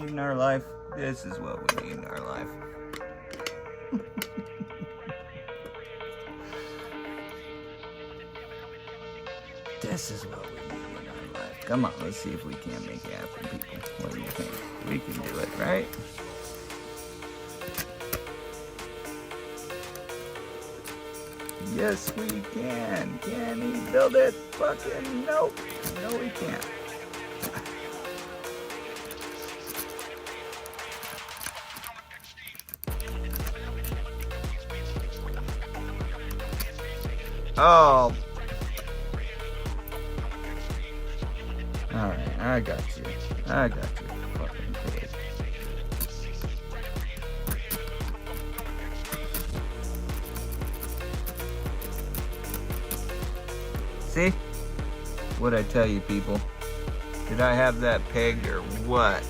need in our life? This is what we need in our life. This is what we need in our life. Come on, let's see if we can't make it happen, people. What do you think? We can do it, right? Yes, we can. Can he build it? Fucking nope. No, we can't. Oh. Alright, I got you. I got you. Fucking pig. See? What'd I tell you, people? Did I have that pegged or what?